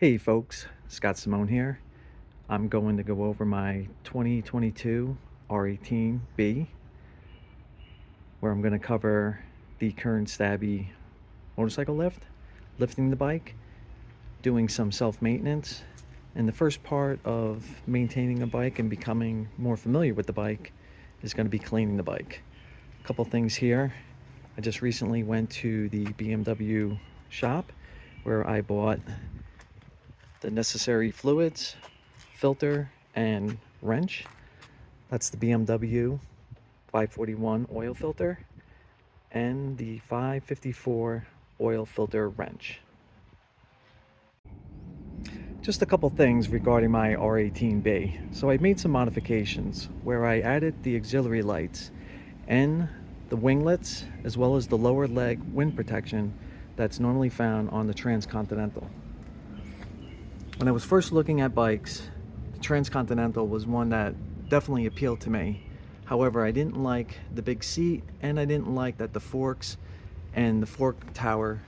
Hey folks, Scott Simone here. I'm going to go over my 2022 R18B, where I'm going to cover the Kern-Stabi motorcycle lift, lifting the bike, doing some self-maintenance, and the first part of maintaining a bike and becoming more familiar with the bike is going to be cleaning the bike. A couple things here. I just recently went to the BMW shop where I bought the necessary fluids, filter, and wrench. That's the BMW 541 oil filter and the 554 oil filter wrench. Just a couple things regarding my R18B. So I made some modifications where I added the auxiliary lights and the winglets as well as the lower leg wind protection that's normally found on the Transcontinental. When I was first looking at bikes, the Transcontinental was one that definitely appealed to me. However, I didn't like the big seat, and I didn't like that the forks and the fork tower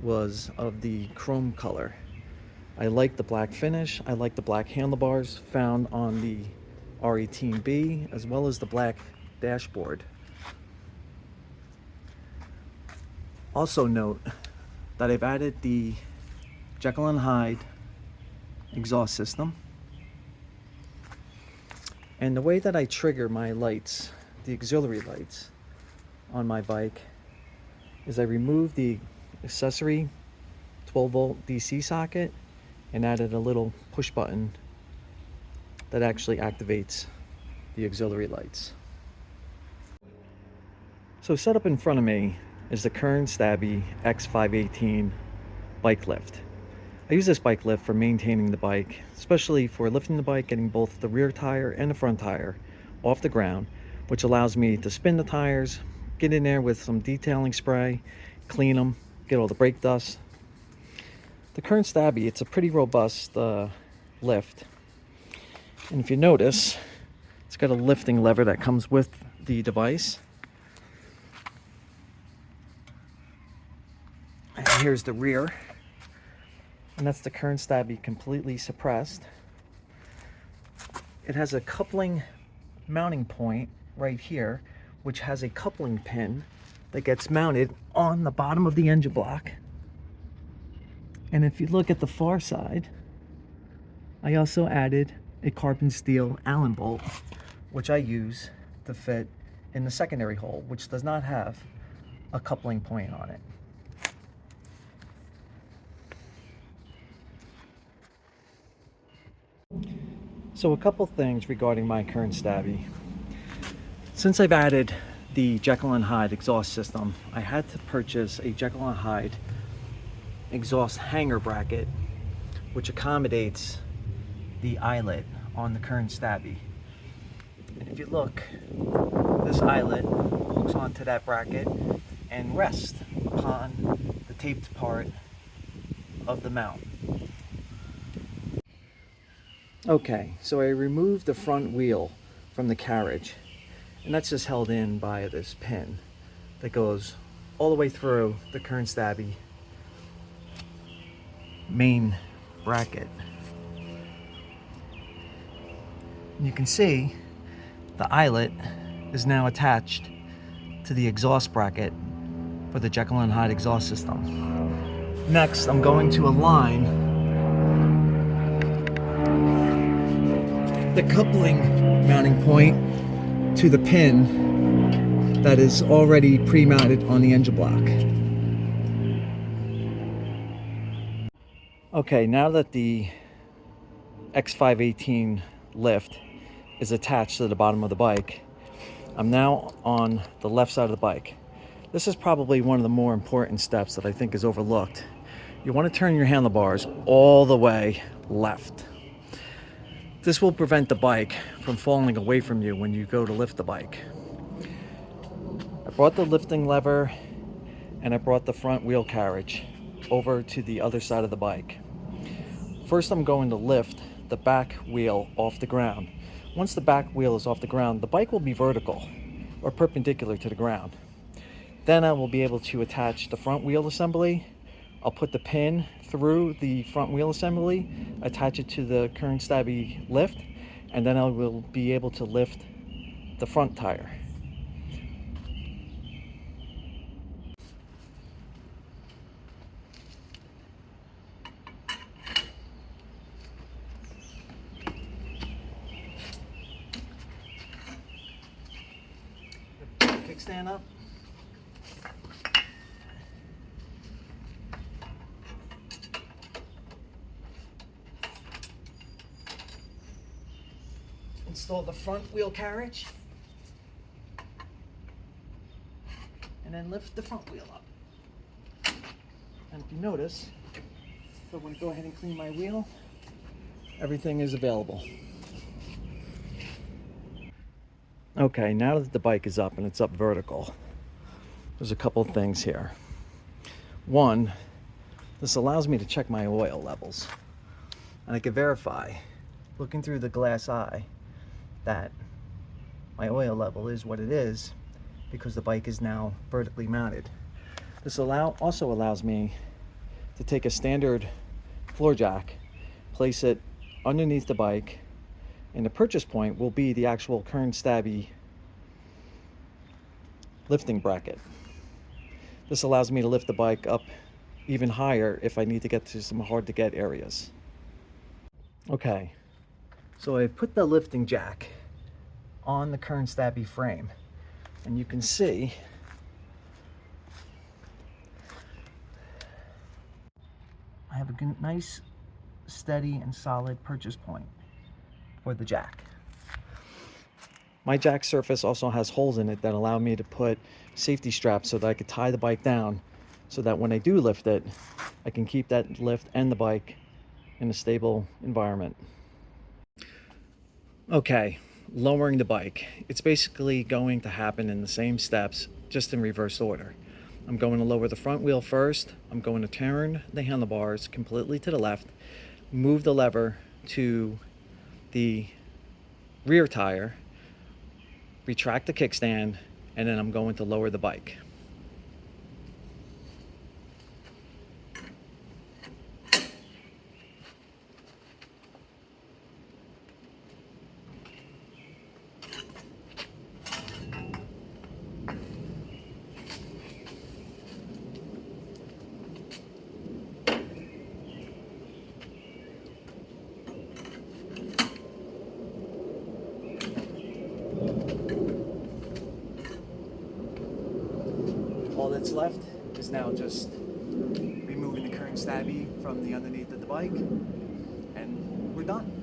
was of the chrome color. I like the black finish, I like the black handlebars found on the R18B, as well as the black dashboard. Also note that I've added the Jekyll and Hyde exhaust system, and the way that I trigger my lights, the auxiliary lights on my bike, is I remove the accessory 12-volt DC socket and added a little push button that actually activates the auxiliary lights. So set up in front of me is the Kern-Stabi X518 bike lift. I use this bike lift for maintaining the bike, especially for lifting the bike, getting both the rear tire and the front tire off the ground, which allows me to spin the tires, get in there with some detailing spray, clean them, get all the brake dust. The Kern-Stabi, it's a pretty robust lift. And if you notice, it's got a lifting lever that comes with the device. And here's the rear. And that's the Kern-Stabi completely suppressed. It has a coupling mounting point right here, which has a coupling pin that gets mounted on the bottom of the engine block. And if you look at the far side, I also added a carbon steel Allen bolt, which I use to fit in the secondary hole, which does not have a coupling point on it. So a couple things regarding my Kern-Stabi. Since I've added the Jekyll and Hyde exhaust system, I had to purchase a Jekyll and Hyde exhaust hanger bracket, which accommodates the eyelet on the Kern-Stabi. And if you look, this eyelet hooks onto that bracket and rests upon the taped part of the mount. Okay, so I removed the front wheel from the carriage, and that's just held in by this pin that goes all the way through the Kern-Stabi main bracket. You can see the eyelet is now attached to the exhaust bracket for the Jekyll and Hyde exhaust system. Next, I'm going to align the coupling mounting point to the pin that is already pre-mounted on the engine block. Okay, now that the X518 lift is attached to the bottom of the bike, I'm now on the left side of the bike. This is probably one of the more important steps that I think is overlooked. You want to turn your handlebars all the way left. This will prevent the bike from falling away from you when you go to lift the bike. I brought the lifting lever and I brought the front wheel carriage over to the other side of the bike. First, I'm going to lift the back wheel off the ground. Once the back wheel is off the ground, the bike will be vertical or perpendicular to the ground. Then I will be able to attach the front wheel assembly I'll put the pin through the front wheel assembly, attach it to the Kern-Stabi lift, and then I will be able to lift the front tire. Kickstand up. Install the front wheel carriage, and then lift the front wheel up. And if you notice, so I'm going to go ahead and clean my wheel. Everything is available. Okay, now that the bike is up and it's up vertical, there's a couple things here. One, this allows me to check my oil levels, and I can verify, looking through the glass eye, that my oil level is what it is because the bike is now vertically mounted. This also allows me to take a standard floor jack, place it underneath the bike, and the purchase point will be the actual Kern-Stabi lifting bracket. This allows me to lift the bike up even higher if I need to get to some hard to get areas. Okay, so I've put the lifting jack on the Kern-Stabi frame, and you can see I have a nice, steady, and solid purchase point for the jack. My jack surface also has holes in it that allow me to put safety straps so that I could tie the bike down so that when I do lift it, I can keep that lift and the bike in a stable environment. Okay, lowering the bike. It's basically going to happen in the same steps, just in reverse order. I'm going to lower the front wheel first. I'm going to turn the handlebars completely to the left, move the lever to the rear tire, retract the kickstand, and then I'm going to lower the bike. All that's left is now just removing the Kern-Stabi from the underneath of the bike, and we're done.